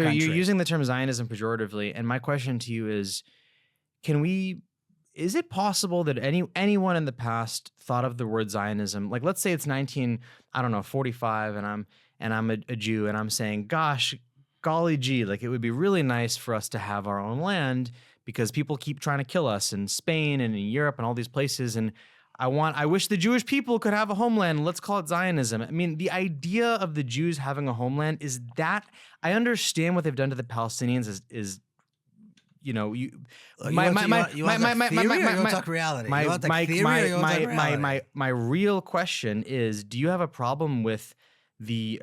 So country. you're using the term Zionism pejoratively, and my question to you is, is it possible that anyone in the past thought of the word Zionism, like let's say it's 45, and I'm a Jew, and I'm saying, gosh, golly gee, like it would be really nice for us to have our own land because people keep trying to kill us in Spain and in Europe and all these places, and I wish the Jewish people could have a homeland. Let's call it Zionism. I mean, the idea of the Jews having a homeland is that I understand what they've done to the Palestinians is you know, you want to talk reality? My real question is, do you have a problem with the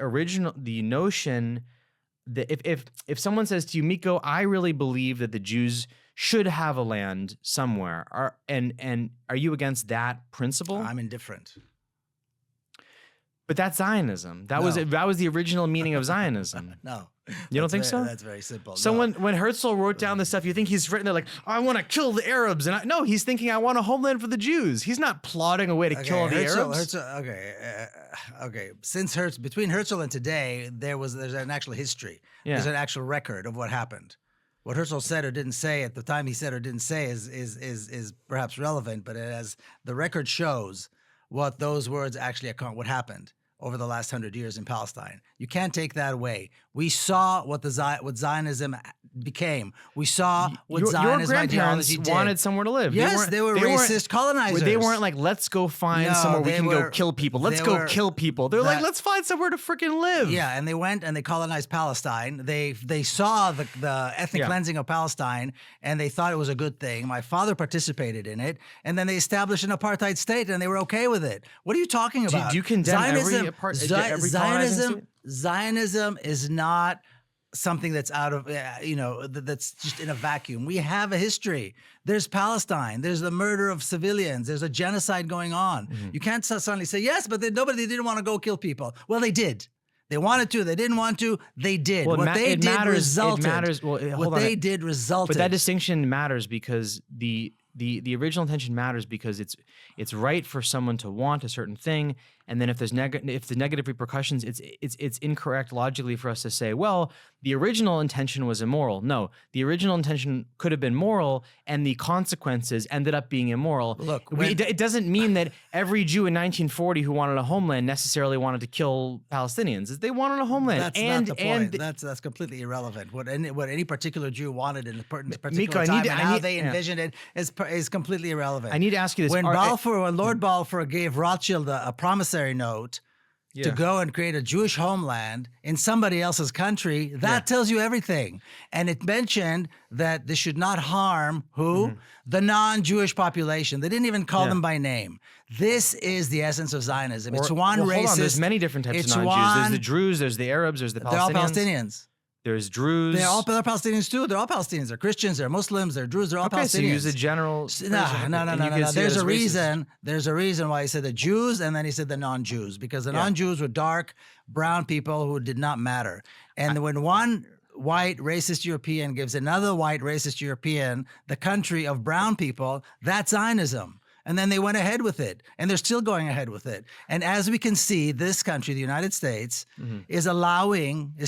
notion that if someone says to you, Miko, I really believe that the Jews should have a land somewhere, are you against that principle? I'm indifferent. But that's Zionism. That was the original meaning of Zionism. No. You don't think so? That's very simple. So when Herzl wrote down this stuff, you think he's written there like, I want to kill the Arabs, and no, he's thinking I want a homeland for the Jews. He's not plotting a way to kill the Arabs. Okay. Since between Herzl and today, there's an actual history. Yeah. There's an actual record of what happened. What Herzl said or didn't say at the time he said or didn't say is perhaps relevant, but as the record shows what those words actually what happened over the last 100 years in Palestine. You can't take that away. We saw what Zionism became. We saw what Zionism ideology did. Wanted somewhere to live. Yes, they were racist colonizers. They weren't like, let's go find somewhere we can go kill people. Let's go kill people. They're like, let's find somewhere to freaking live. Yeah, and they went and they colonized Palestine. They saw the ethnic cleansing of Palestine, and they thought it was a good thing. My father participated in it, and then they established an apartheid state, and they were okay with it. What are you talking about? Do you condemn every Zionism is not something that's out of, that's just in a vacuum. We have a history. There's Palestine. There's the murder of civilians. There's a genocide going on. Mm-hmm. You can't suddenly say, yes, but they didn't want to go kill people. Well, they did. They wanted to. They didn't want to. They did. Well, what they did resulted. It matters. Well, what they did resulted. But that distinction matters because the original intention matters because it's right for someone to want a certain thing, and then if the negative repercussions, it's incorrect logically for us to say, well, the original intention was immoral. No, the original intention could have been moral, and the consequences ended up being immoral. Look, it doesn't mean that every Jew in 1940 who wanted a homeland necessarily wanted to kill Palestinians. They wanted a homeland. That's not the point. That's completely irrelevant. What any particular Jew wanted in a particular Miko, time and how they envisioned it is completely irrelevant. I need to ask you this. When Lord Balfour gave Rothschild a promissory note to go and create a Jewish homeland in somebody else's country, that tells you everything. And it mentioned that this should not harm who? Mm-hmm. The non-Jewish population. They didn't even call them by name. This is the essence of Zionism. It's one racist. Hold on. There's many different types of non-Jews. There's the Druze, there's the Arabs, there's the Palestinians. They're all Palestinians. There's Druze. They're Palestinians too. They're all Palestinians. They're Christians. They're Muslims. They're Druze. They're all Palestinians. So you use a general. No. There's a reason. There's a reason why he said the Jews and then he said the non-Jews, because the non-Jews were dark, brown people who did not matter. And when one white racist European gives another white racist European the country of brown people, that's Zionism. And then they went ahead with it, and they're still going ahead with it. And as we can see, this country, the United States, is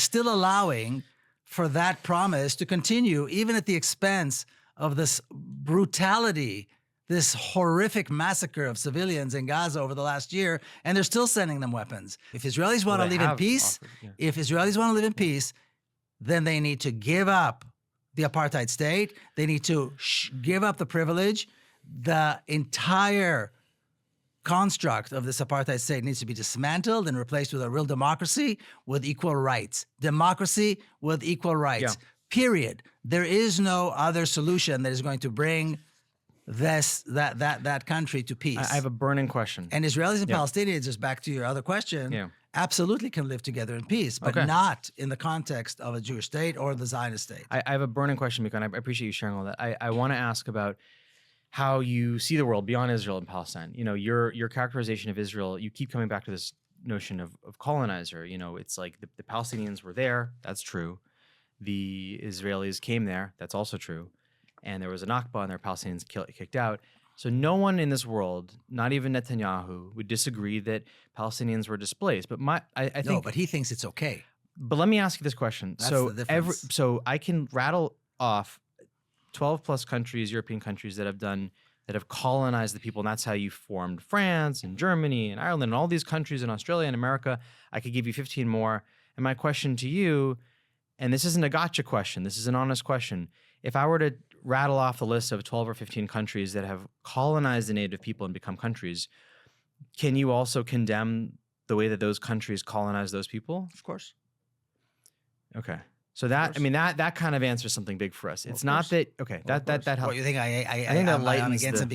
still allowing for that promise to continue, even at the expense of this brutality, this horrific massacre of civilians in Gaza over the last year, and they're still sending them weapons. If Israelis want to live in peace, then they need to give up the apartheid state. They need to give up the privilege. The entire construct of this apartheid state needs to be dismantled and replaced with a real democracy with equal rights. Democracy with equal rights. Yeah. Period. There is no other solution that is going to bring that country to peace. I have a burning question. And Israelis and Palestinians, just back to your other question, absolutely can live together in peace, but not in the context of a Jewish state or the Zionist state. I have a burning question, Miko, and I appreciate you sharing all that. I want to ask about how you see the world beyond Israel and Palestine. You know, your characterization of Israel, you keep coming back to this notion of colonizer. You know, it's like the Palestinians were there. That's true. The Israelis came there. That's also true. And there was a Nakba and there were Palestinians kicked out. So no one in this world, not even Netanyahu, would disagree that Palestinians were displaced. But I think... No, but he thinks it's okay. But let me ask you this question. That's So the difference. so I can rattle off 12 plus countries, European countries that have colonized the people, and that's how you formed France and Germany and Ireland and all these countries in Australia and America. I could give you 15 more. And my question to you, and this isn't a gotcha question, this is an honest question. If I were to rattle off the list of 12 or 15 countries that have colonized the native people and become countries, can you also condemn the way that those countries colonize those people? Of course. Okay. So that, I mean, that kind of answers something big for us. It's not that, okay, that helps. What, you think I think that I'm lightens against the- them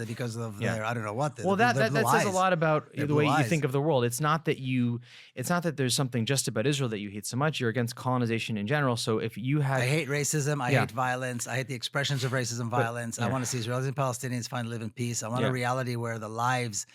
because of Yeah. their, I don't know what. Well, that says a lies. lot about They're the way blue you eyes. think of the world. It's not that there's something just about Israel that you hate so much. You're against colonization in general. So if you had, I hate racism. I Yeah. hate violence. I hate the expressions of racism, violence. I yeah. want to see Israelis and Palestinians find live in peace. I want Yeah. a reality where the lives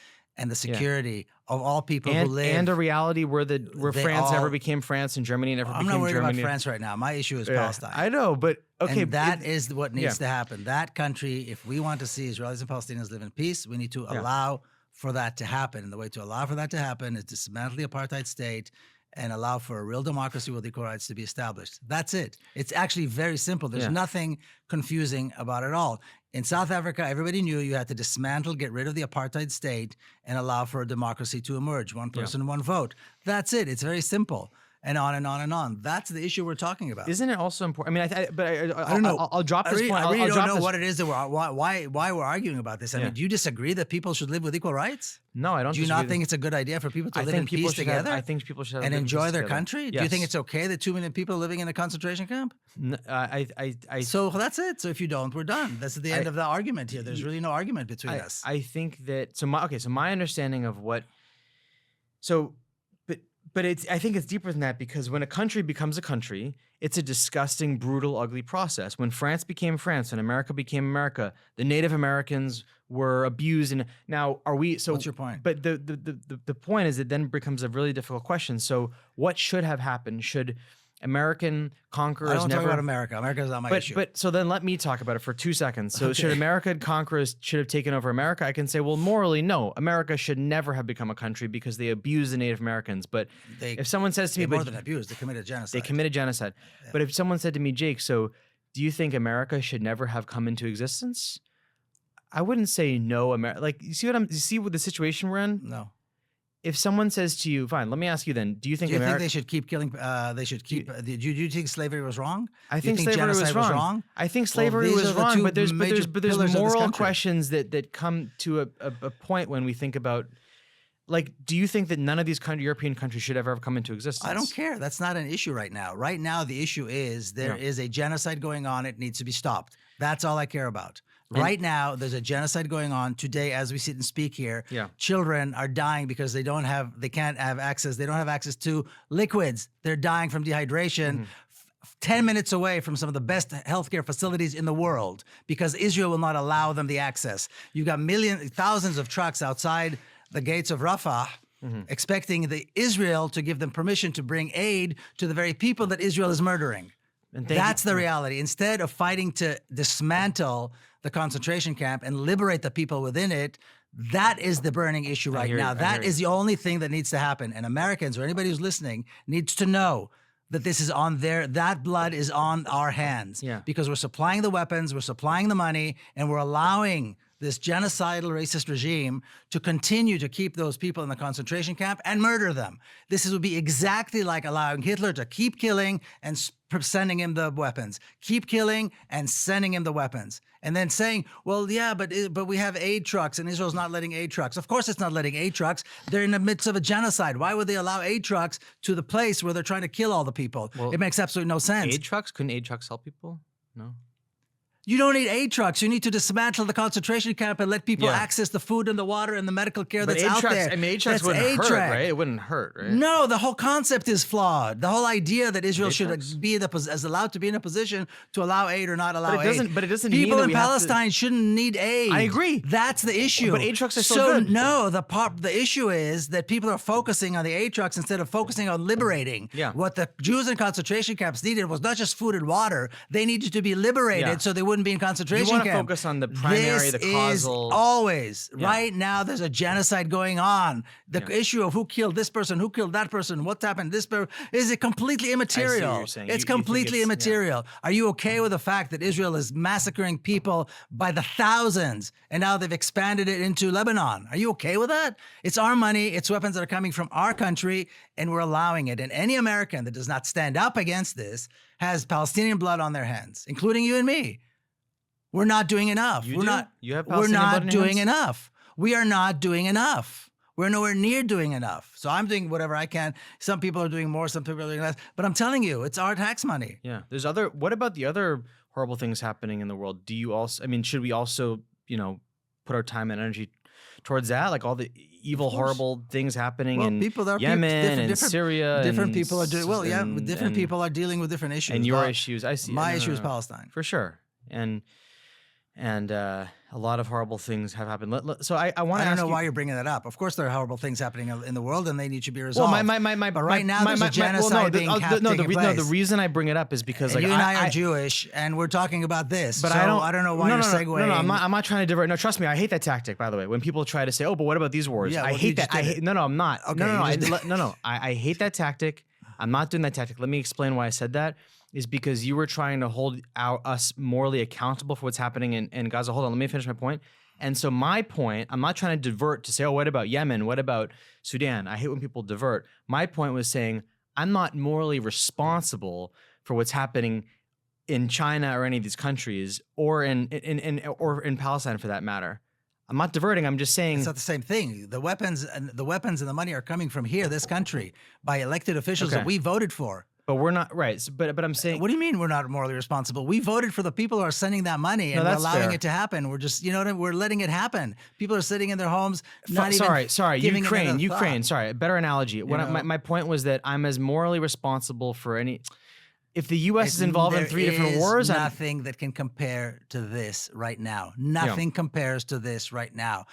and the security of all people who live. and a reality where they France never all- became France and Germany never I'm became not worried Germany. about France right now. My issue is Yeah. Palestine. I know, but okay, and that is what needs yeah. to happen. That country, if we want to see Israelis and Palestinians live in peace, we need to Yeah. allow for that to happen. And the way to allow for that to happen is dismantle the apartheid state and allow for a real democracy with equal rights to be established. That's it. It's actually very simple. There's Yeah. nothing confusing about it all. In South Africa, everybody knew you had to dismantle, get rid of the apartheid state, and allow for a democracy to emerge. One person, one vote. That's it. It's very simple. And on and on and on. That's the issue we're talking about. Isn't it also important? I mean, I don't know. I'll drop this point. I really I'll don't drop know this- what it is that why we're arguing about this. I Yeah. mean, do you disagree that people should live with equal rights? No, I don't. Do you disagree not think it's a good idea for people to I live think in people peace should have- together I think people should have and live in enjoy peace their together. country? Do you think Yes. it's okay that 2 million people are living in a concentration camp? I So that's it. So if you don't, we're done. That's the end of the argument here. There's really no argument between us. I think that so my understanding of what but I think it's deeper than that, because when a country becomes a country, it's a disgusting, brutal, ugly process. When France became France and America became America, the Native Americans were abused. And now are we? So What's your point? But the point is, it then becomes a really difficult question. So what should have happened? Should American conquerors I don't never talk about America. America's not my issue. But so then let me talk about it for 2 seconds. So should American conquerors should have taken over America? I can say, well, morally, no. America should never have become a country because they abused the Native Americans. But if someone says to me, more but than abused, they committed genocide. they committed genocide. But if someone said to me, Jake, so do you think America should never have come into existence? I wouldn't say no. Like, you see what the situation we're in? No. If someone says to you, fine, let me ask you then, do you think Do you think America? they should keep killing? They should keep. Do you think slavery was wrong? I Do you think slavery was genocide wrong. I think slavery these was are the wrong, two but there's major pillars of this moral country. questions that come to a point when we think about, like, do you think that none of these European countries should ever have come into existence? I don't care. That's not an issue right now. Right now, the issue is there is a genocide going on. It needs to be stopped. That's all I care about. Right now, there's a genocide going on today as we sit and speak here. Yeah. Children are dying because they can't have access. They don't have access to liquids. They're dying from dehydration. 10 minutes away from some of the best healthcare facilities in the world because Israel will not allow them the access. You've got thousands of trucks outside the gates of Rafah expecting Israel to give them permission to bring aid to the very people that Israel is murdering. That's the reality. Instead of fighting to dismantle the concentration camp and liberate the people within it, that is the burning issue right now. That is the only thing that needs to happen. And Americans or anybody who's listening needs to know that this is that blood is on our hands. Yeah. Because we're supplying the weapons, we're supplying the money, and we're allowing this genocidal racist regime to continue to keep those people in the concentration camp and murder them. This would be exactly like allowing Hitler to keep killing and sending him the weapons, keep killing and sending him the weapons. And then saying, well, yeah, but we have aid trucks and Israel's not letting aid trucks. Of course it's not letting aid trucks. They're in the midst of a genocide. Why would they allow aid trucks to the place where they're trying to kill all the people? Well, it makes absolutely no sense. Aid trucks? Couldn't aid trucks help people? No. You don't need aid trucks. You need to dismantle the concentration camp and let people access the food and the water and the medical care that's out there. I mean, aid trucks wouldn't hurt, right? It wouldn't hurt, right? No, the whole concept is flawed. The whole idea that Israel should be allowed to be in a position to allow aid or not allow aid. But it doesn't People mean that in we have Palestine shouldn't need aid. I agree. That's the issue. But aid trucks are still good. No, the issue is that people are focusing on the aid trucks instead of focusing on liberating. Yeah. What the Jews in concentration camps needed was not just food and water. They needed to be liberated so they wouldn't wouldn't be in concentration You want to camp. focus on the primary, the causal. Is always Yeah. right now. There's a genocide going on. The Yeah. issue of who killed this person, who killed that person, what's happened to this person is it completely immaterial. you're saying. It's You think completely it's- immaterial. Are you okay with the fact that Israel is massacring people by the thousands and now they've expanded it into Lebanon? Are you okay with that? It's our money. It's weapons that are coming from our country and we're allowing it. And any American that does not stand up against this has Palestinian blood on their hands, including you and me. We're not doing enough. You we're do? not. You have We're Palestinian blood not in your doing hands? enough. We are not doing enough. We're nowhere near doing enough. So I'm doing whatever I can. Some people are doing more. Some people are doing less. But I'm telling you, it's our tax money. Yeah. There's other. What about the other horrible things happening in the world? Do you also? I mean, should we also, put our time and energy towards that? Like all the evil, horrible things happening in Yemen and Syria. Different and people are doing. Well, yeah, different people are dealing with different issues. And your issues, I see. My issue is Palestine. For sure. And a lot of horrible things have happened. So I want to. I don't know why you're bringing that up. Of course, there are horrible things happening in the world, and they need to be resolved. Well, but right now there's a genocide taking place. No, the reason I bring it up is because you and I are Jewish, and we're talking about this. But so I don't know why you're segueing. No, I'm not trying to divert. No, trust me, I hate that tactic. By the way, when people try to say, "Oh, but what about these wars?" Yeah, I hate that. No, I'm not. Okay, No. I hate that tactic. I'm not doing that tactic. Let me explain why I said that. Is because you were trying to hold us morally accountable for what's happening in Gaza. Hold on, let me finish my point. And so my point, I'm not trying to divert to say, oh, what about Yemen? What about Sudan? I hate when people divert. My point was saying I'm not morally responsible for what's happening in China or any of these countries, or in Palestine for that matter. I'm not diverting. I'm just saying it's not the same thing. The weapons and the money are coming from here, this country, by elected officials that we voted for. But we're not right. So, but I'm saying, what do you mean we're not morally responsible? We voted for the people who are sending that money and we're allowing it to happen. We're just, we're letting it happen. People are sitting in their homes, not sorry, giving Ukraine. Sorry, better analogy. My point was that I'm as morally responsible for any. If the U.S. is involved in 3 different wars, nothing that can compare to this right now. Nothing compares to this right now.